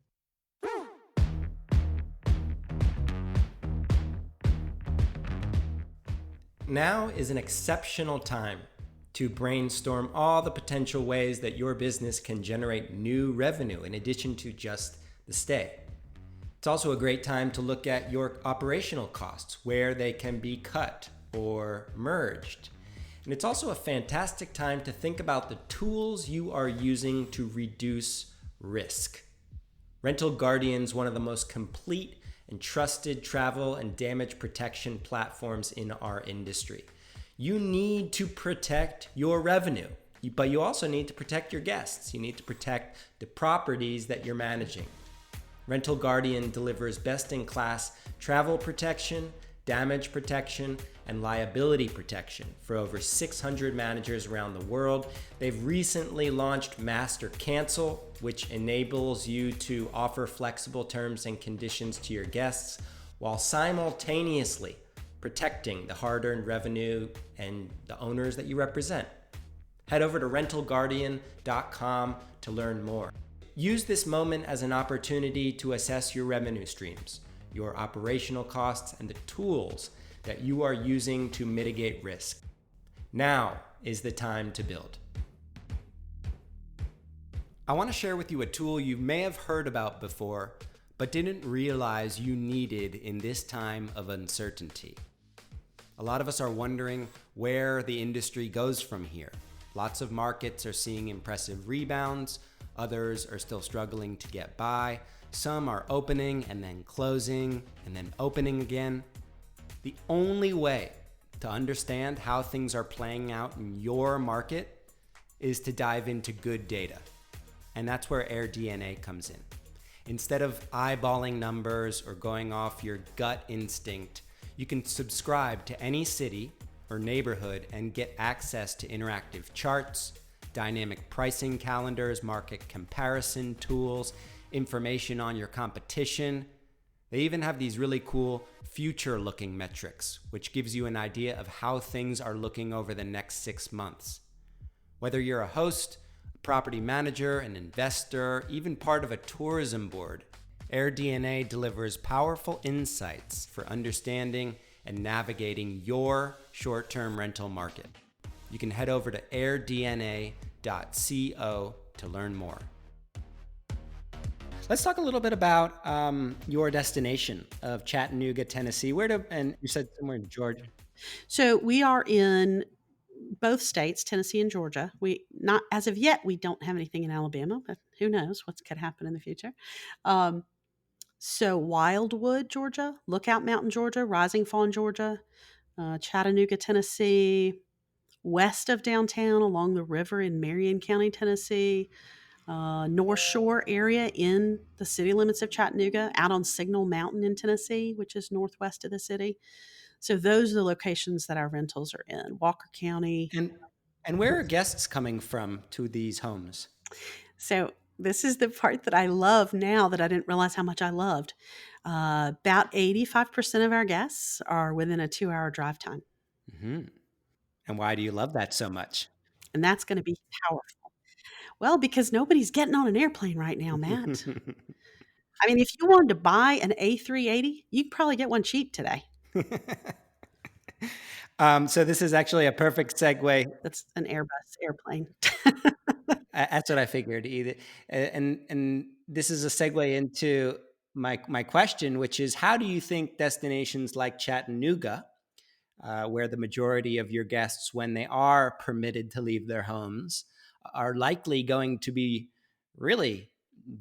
Now is an exceptional time to brainstorm all the potential ways that your business can generate new revenue in addition to just the stay. It's also a great time to look at your operational costs, where they can be cut or merged. And it's also a fantastic time to think about the tools you are using to reduce risk. Rental Guardian's one of the most complete and trusted travel and damage protection platforms in our industry. You need to protect your revenue, but you also need to protect your guests. You need to protect the properties that you're managing. Rental Guardian delivers best-in-class travel protection, damage protection, and liability protection for over 600 managers around the world. They've recently launched Master Cancel, which enables you to offer flexible terms and conditions to your guests while simultaneously protecting the hard-earned revenue and the owners that you represent. Head over to rentalguardian.com to learn more. Use this moment as an opportunity to assess your revenue streams, your operational costs, and the tools that you are using to mitigate risk. Now is the time to build. I want to share with you a tool you may have heard about before, but didn't realize you needed in this time of uncertainty. A lot of us are wondering where the industry goes from here. Lots of markets are seeing impressive rebounds. Others are still struggling to get by. Some are opening and then closing and then opening again. The only way to understand how things are playing out in your market is to dive into good data. And that's where AirDNA comes in. Instead of eyeballing numbers or going off your gut instinct, you can subscribe to any city or neighborhood and get access to interactive charts, dynamic pricing calendars, market comparison tools, information on your competition. They even have these really cool future-looking metrics, which gives you an idea of how things are looking over the next 6 months. Whether you're a host, a property manager, an investor, even part of a tourism board, AirDNA delivers powerful insights for understanding and navigating your short-term rental market. You can head over to airdna.co to learn more. Let's talk a little bit about your destination of Chattanooga, Tennessee. And you said somewhere in Georgia. So we are in both states, Tennessee and Georgia. Not as of yet, we don't have anything in Alabama, but who knows what could happen in the future. So Wildwood, Georgia, Lookout Mountain, Georgia, Rising Fawn, Georgia, Chattanooga, Tennessee, west of downtown along the river in Marion County, Tennessee, North Shore area in the city limits of Chattanooga, out on Signal Mountain in Tennessee, which is northwest of the city. So those are the locations that our rentals are in, Walker County. And where are guests coming from to these homes? So this is the part that I love now that I didn't realize how much I loved. About 85% of our guests are within a 2-hour drive time. Mm-hmm. And why do you love that so much? And that's going to be powerful. Well, because nobody's getting on an airplane right now, Matt. I mean, if you wanted to buy an A380, you could probably get one cheap today. So this is actually a perfect segue. That's an Airbus airplane. That's what I figured. Either, and this is a segue into my question, which is, how do you think destinations like Chattanooga, where the majority of your guests, when they are permitted to leave their homes, are likely going to be really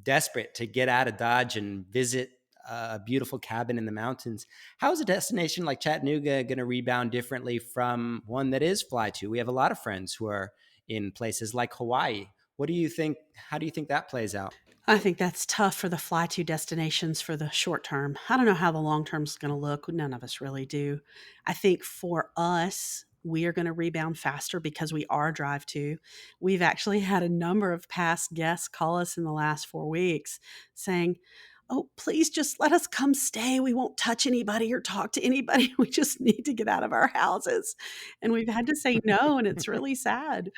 desperate to get out of Dodge and visit a beautiful cabin in the mountains. How is a destination like Chattanooga going to rebound differently from one that is fly to? We have a lot of friends who are in places like Hawaii. What do you think? How do you think that plays out? I think that's tough for the fly to destinations for the short term. I don't know how the long term is going to look. None of us really do. I think for us, we are going to rebound faster because we are drive to. We've actually had a number of past guests call us in the last 4 weeks saying, "Oh, please just let us come stay. We won't touch anybody or talk to anybody. We just need to get out of our houses." And we've had to say no. And it's really sad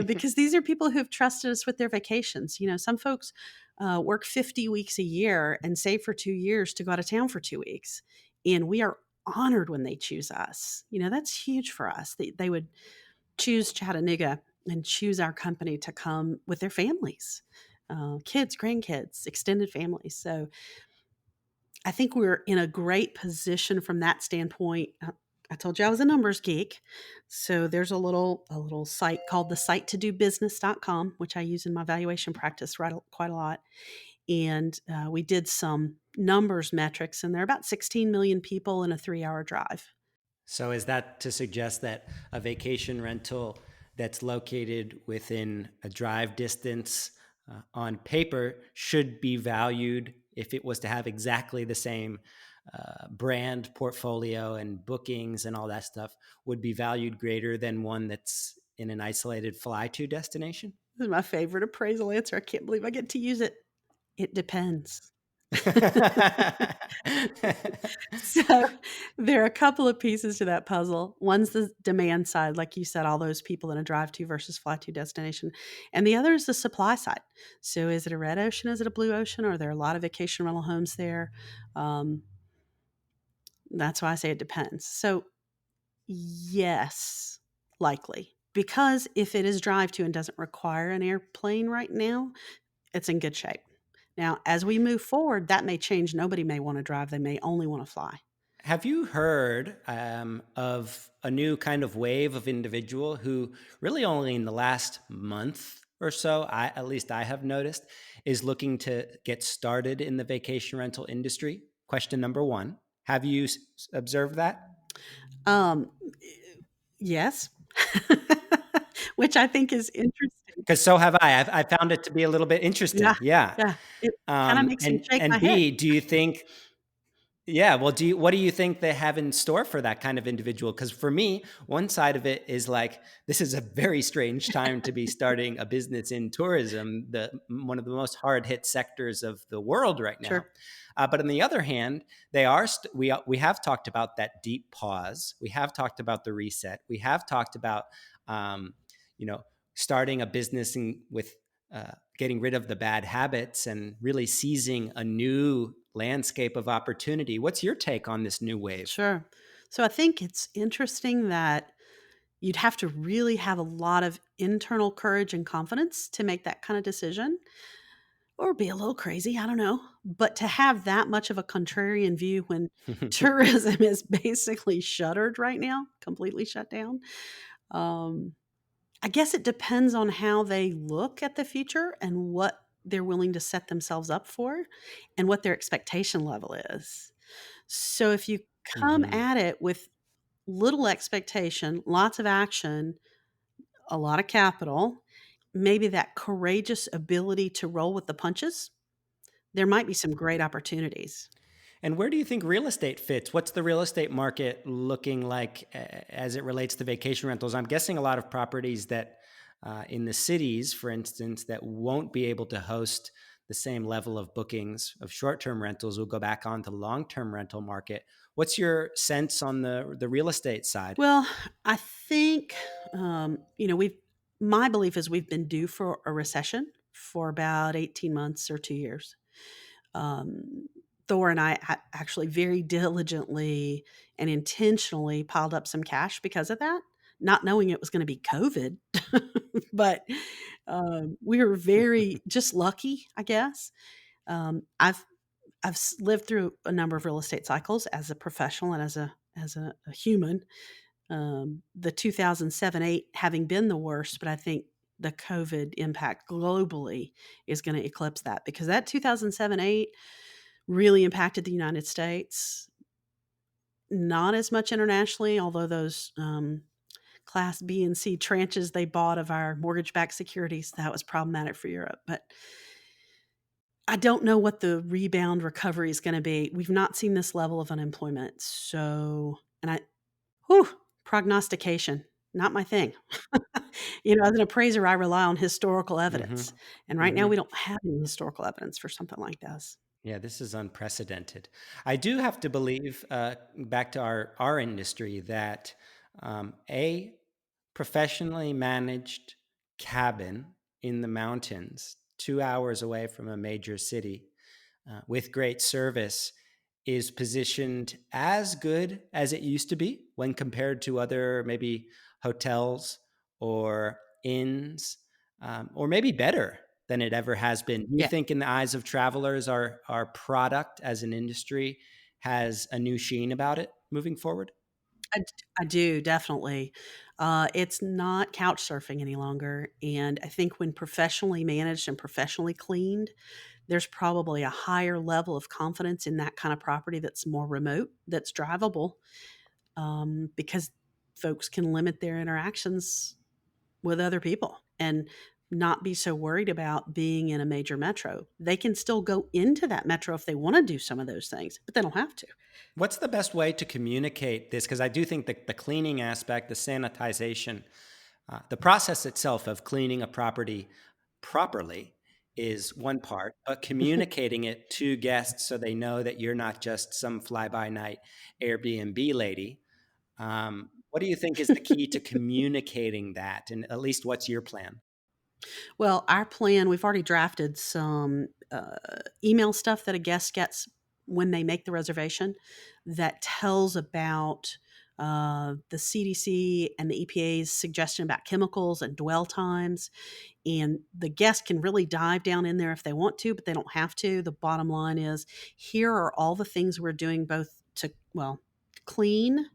because these are people who have trusted us with their vacations. Some folks work 50 weeks a year and save for 2 years to go out of town for 2 weeks. And we are honored when they choose us. That's huge for us. They would choose Chattanooga and choose our company to come with their families, kids, grandkids, extended families. So I think we're in a great position from that standpoint. I told you I was a numbers geek. So there's a little site called the sitetodobusiness.com, which I use in my valuation practice quite a lot. And we did some numbers metrics, and there are about 16 million people in a 3-hour drive. So is that to suggest that a vacation rental that's located within a drive distance on paper should be valued, if it was to have exactly the same brand portfolio and bookings and all that stuff, would be valued greater than one that's in an isolated fly-to destination? This is my favorite appraisal answer. I can't believe I get to use it. It depends. So there are a couple of pieces to that puzzle. One's the demand side, like you said, all those people in a drive to versus fly to destination. And the other is the supply side. So is it a red ocean? Is it a blue ocean? Are there a lot of vacation rental homes there? That's why I say it depends. So yes, likely. Because if it is drive to and doesn't require an airplane right now, it's in good shape. Now, as we move forward, that may change. Nobody may want to drive. They may only want to fly. Have you heard of a new kind of wave of individual who really only in the last month or so, at least I have noticed, is looking to get started in the vacation rental industry? Question number one. Have you observed that? Yes, which I think is interesting. Because so have I. I found it to be a little bit interesting. Yeah. It kind of makes me shake my B, head. do you think? Yeah. Well, what do you think they have in store for that kind of individual? Because for me, one side of it is like, this is a very strange time to be starting a business in tourism, one of the most hard hit sectors of the world right now. Sure. But on the other hand, they are we have talked about that deep pause. We have talked about the reset. We have talked about starting a business with getting rid of the bad habits and really seizing a new landscape of opportunity. What's your take on this new wave? Sure. So I think it's interesting that you'd have to really have a lot of internal courage and confidence to make that kind of decision, or be a little crazy. I don't know. But to have that much of a contrarian view when tourism is basically shuttered right now, completely shut down. I guess it depends on how they look at the future and what they're willing to set themselves up for and what their expectation level is. So if you come at it with little expectation, lots of action, a lot of capital, maybe that courageous ability to roll with the punches, there might be some great opportunities. And where do you think real estate fits? What's the real estate market looking like as it relates to vacation rentals? I'm guessing a lot of properties that in the cities, for instance, that won't be able to host the same level of bookings of short-term rentals will go back onto the long-term rental market. What's your sense on the real estate side? Well, I think, my belief is we've been due for a recession for about 18 months or 2 years. Thor and I actually very diligently and intentionally piled up some cash because of that. not knowing it was going to be COVID. But we were very just lucky, I guess. I've lived through a number of real estate cycles as a professional and as a human. The 2007-8 having been the worst, but I think the COVID impact globally is going to eclipse that, because that 2007-8 really impacted the United States. Not as much internationally, although those Class B and C tranches they bought of our mortgage-backed securities, that was problematic for Europe. But I don't know what the rebound recovery is going to be. We've not seen this level of unemployment. So, prognostication, not my thing. As an appraiser, I rely on historical evidence. And right now we don't have any historical evidence for something like this. Yeah, this is unprecedented. I do have to believe, back to our industry, that a professionally managed cabin in the mountains, 2 hours away from a major city, with great service, is positioned as good as it used to be when compared to other maybe hotels or inns, or maybe better than it ever has been. Do you Yeah. think in the eyes of travelers, our product as an industry has a new sheen about it moving forward? I do, definitely. It's not couch surfing any longer. And I think when professionally managed and professionally cleaned, there's probably a higher level of confidence in that kind of property that's more remote, that's drivable, because folks can limit their interactions with other people and not be so worried about being in a major metro. They can still go into that metro if they want to do some of those things, but they don't have to. What's the best way to communicate this? Because I do think that the cleaning aspect, the sanitization, the process itself of cleaning a property properly is one part, but communicating it to guests so they know that you're not just some fly-by-night Airbnb lady. What do you think is the key to communicating that? And at least what's your plan? Well, our plan, we've already drafted some email stuff that a guest gets when they make the reservation that tells about the CDC and the EPA's suggestion about chemicals and dwell times. And the guest can really dive down in there if they want to, but they don't have to. The bottom line is, here are all the things we're doing both to, clean,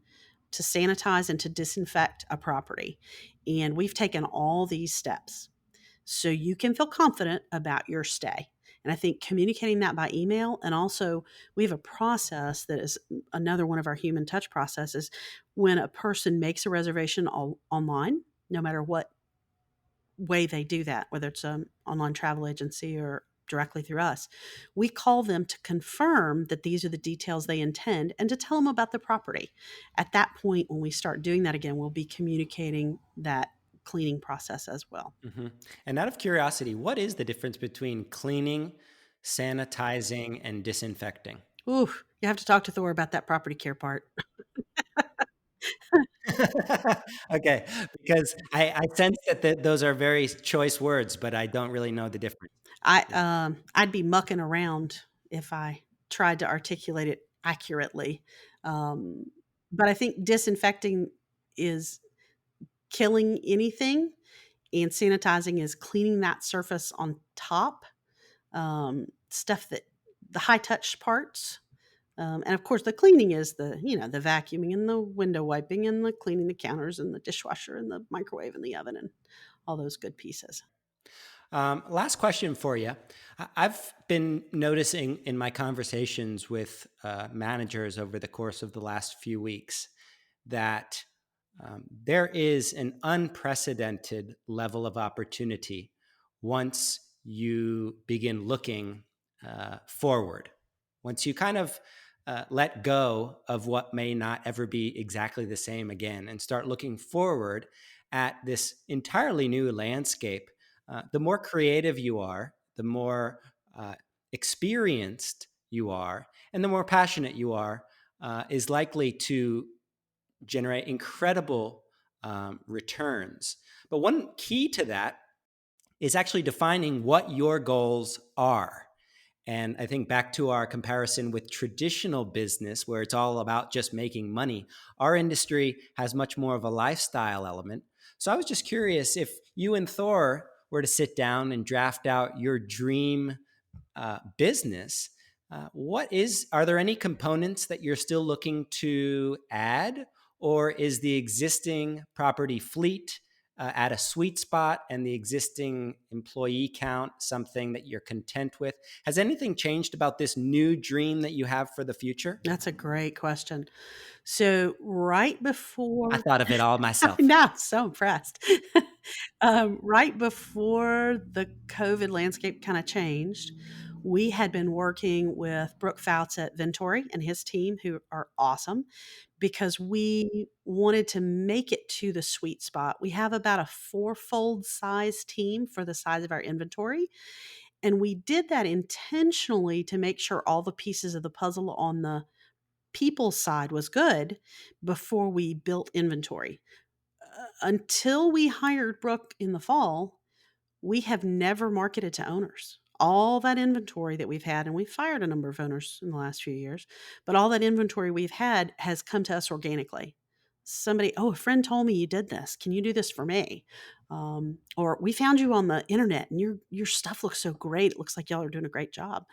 to sanitize, and to disinfect a property. And we've taken all these steps so you can feel confident about your stay. And I think communicating that by email, and also we have a process that is another one of our human touch processes. When a person makes a reservation online, no matter what way they do that, whether it's an online travel agency or directly through us, we call them to confirm that these are the details they intend and to tell them about the property. At that point, when we start doing that again, we'll be communicating that cleaning process as well. And out of curiosity, what is the difference between cleaning, sanitizing, and disinfecting? Ooh, you have to talk to Thor about that property care part. Okay, because I sense that those are very choice words, but I don't really know the difference. I'd be mucking around if I tried to articulate it accurately. But I think disinfecting is killing anything, and sanitizing is cleaning that surface on top. Stuff that the high touch parts. And of course, the cleaning is the vacuuming and the window wiping and the cleaning the counters and the dishwasher and the microwave and the oven and all those good pieces. Last question for you. I've been noticing in my conversations with managers over the course of the last few weeks that there is an unprecedented level of opportunity once you begin looking forward. Once you kind of let go of what may not ever be exactly the same again and start looking forward at this entirely new landscape, the more creative you are, the more experienced you are, and the more passionate you are, is likely to generate incredible returns. But one key to that is actually defining what your goals are. And I think back to our comparison with traditional business, where it's all about just making money, our industry has much more of a lifestyle element. So I was just curious if you and Thor were to sit down and draft out your dream business, are there any components that you're still looking to add, or is the existing property fleet at a sweet spot and the existing employee count something that you're content with? Has anything changed about this new dream that you have for the future? That's a great question. So right before I thought of it all I myself. know, so impressed. Right before the COVID landscape kind of changed, we had been working with Brooke Fouts at Ventori and his team, who are awesome, because we wanted to make it to the sweet spot. We have about a fourfold size team for the size of our inventory. And we did that intentionally to make sure all the pieces of the puzzle on the people side was good before we built inventory. Until we hired Brooke in the fall, we have never marketed to owners. All that inventory that we've had, and we've fired a number of owners in the last few years, but all that inventory we've had has come to us organically. Somebody, oh, a friend told me you did this. Can you do this for me? Or we found you on the internet and your stuff looks so great. It looks like y'all are doing a great job.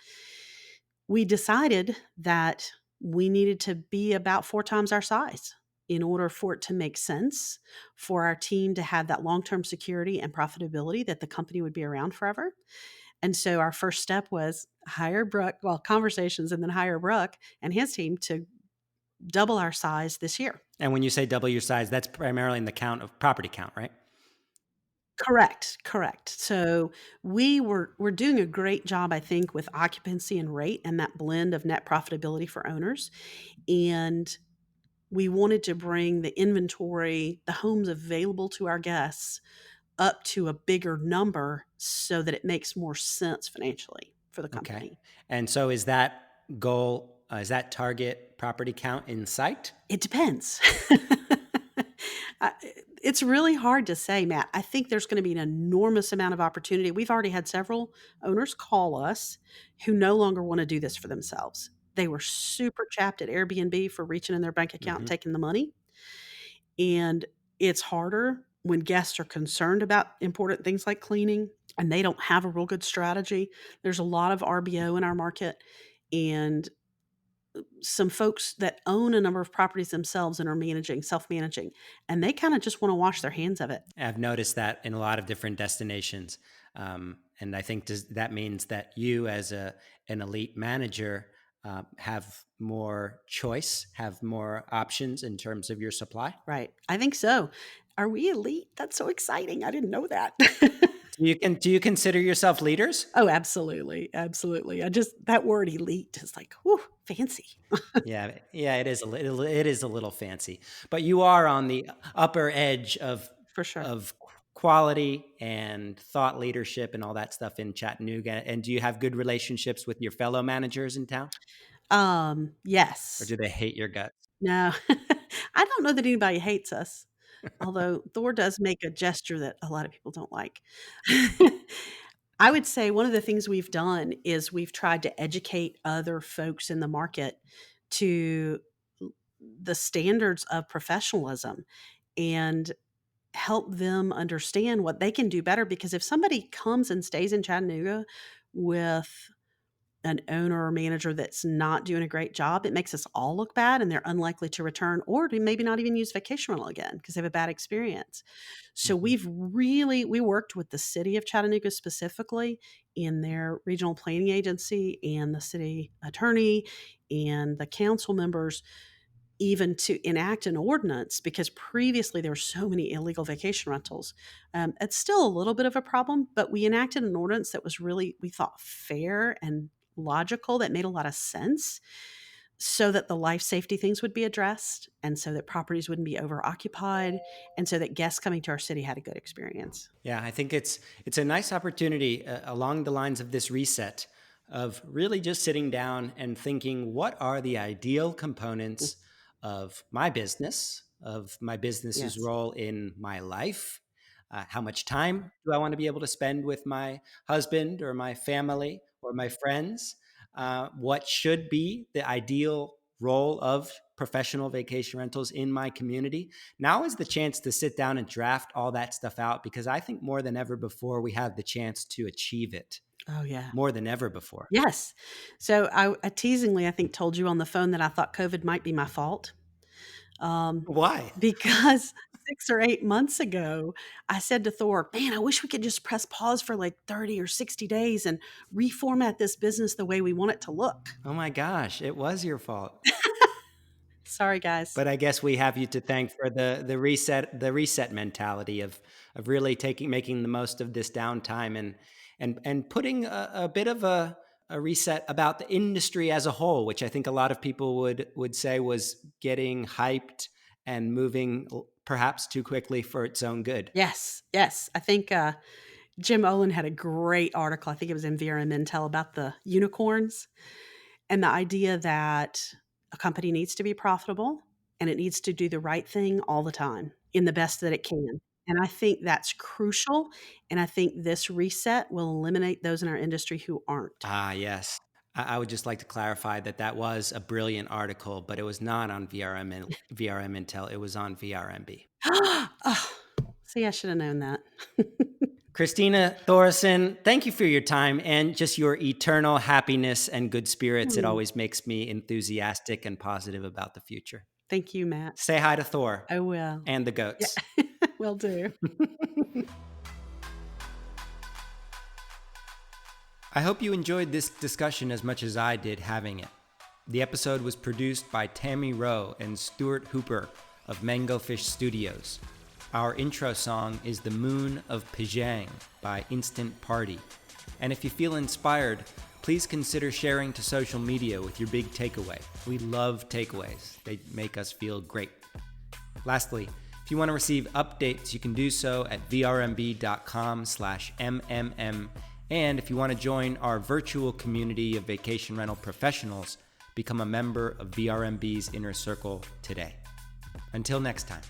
We decided that we needed to be about 4 times our size in order for it to make sense for our team to have that long-term security and profitability that the company would be around forever. And so our first step was hire Brooke, well, conversations, and then hire Brooke and his team to double our size this year. And when you say double your size, that's primarily in the count of property count, right? Correct. So we're doing a great job, I think, with occupancy and rate and that blend of net profitability for owners. And we wanted to bring the inventory, the homes available to our guests, up to a bigger number so that it makes more sense financially for the company. Okay. And so is that goal, is that target property count in sight? It depends. It's really hard to say, Matt. I think there's going to be an enormous amount of opportunity. We've already had several owners call us who no longer want to do this for themselves. They were super chapped at Airbnb for reaching in their bank account and taking the money. And it's harder when guests are concerned about important things like cleaning and they don't have a real good strategy. There's a lot of RBO in our market, and some folks that own a number of properties themselves and are self-managing, and they kind of just want to wash their hands of it. I've noticed that in a lot of different destinations. And I think that means that you as an elite manager have more choice, have more options in terms of your supply. Right. I think so. Are we elite? That's so exciting. I didn't know that. Do you consider yourself leaders? Oh, absolutely. Absolutely. That word elite is like, whew, fancy. Yeah, it is a little fancy, but you are on the upper edge of For sure. of quality and thought leadership and all that stuff in Chattanooga. And do you have good relationships with your fellow managers in town, Yes. or do they hate your guts? No, I don't know that anybody hates us, although Thor does make a gesture that a lot of people don't like. I would say one of the things we've done is we've tried to educate other folks in the market to the standards of professionalism and help them understand what they can do better. Because if somebody comes and stays in Chattanooga with an owner or manager that's not doing a great job, it makes us all look bad and they're unlikely to return or to maybe not even use vacation rental again because they have a bad experience. So we worked with the city of Chattanooga specifically in their regional planning agency and the city attorney and the council members even to enact an ordinance, because previously there were so many illegal vacation rentals. It's still a little bit of a problem, but we enacted an ordinance that was really, we thought, fair and logical, that made a lot of sense, so that the life safety things would be addressed and so that properties wouldn't be over occupied and so that guests coming to our city had a good experience. Yeah, I think it's a nice opportunity along the lines of this reset of really just sitting down and thinking, what are the ideal components of my business's Yes. role in my life? How much time do I want to be able to spend with my husband or my family? or my friends what should be the ideal role of professional vacation rentals in my community. Now is the chance to sit down and draft all that stuff out, because I think more than ever before we have the chance to achieve it. Oh, yeah. More than ever before. Yes. So I teasingly, I think, told you on the phone that I thought COVID might be my fault. Why? Because 6 or 8 months ago, I said to Thor, man, I wish we could just press pause for like 30 or 60 days and reformat this business the way we want it to look. Oh my gosh, it was your fault. Sorry, guys. But I guess we have you to thank for the reset mentality of really making the most of this downtime and putting a bit of a reset about the industry as a whole, which I think a lot of people would say was getting hyped and moving perhaps too quickly for its own good. Yes. I think Jim Olin had a great article. I think it was in VRM about the unicorns and the idea that a company needs to be profitable and it needs to do the right thing all the time in the best that it can. And I think that's crucial. And I think this reset will eliminate those in our industry who aren't. Ah, yes. I would just like to clarify that was a brilliant article, but it was not on VRM Intel. It was on VRMB. Oh, see, I should have known that. Christina Thoreson, thank you for your time and just your eternal happiness and good spirits. It always makes me enthusiastic and positive about the future. Thank you, Matt. Say hi to Thor. I will. And the goats. Yeah. Will do. I hope you enjoyed this discussion as much as I did having it. The episode was produced by Tammy Rowe and Stuart Hooper of Mango Fish Studios. Our intro song is The Moon of Pajang by Instant Party. And if you feel inspired, please consider sharing to social media with your big takeaway. We love takeaways. They make us feel great. Lastly, if you want to receive updates, you can do so at vrmb.com/mmm. And if you want to join our virtual community of vacation rental professionals, become a member of VRMB's Inner Circle today. Until next time.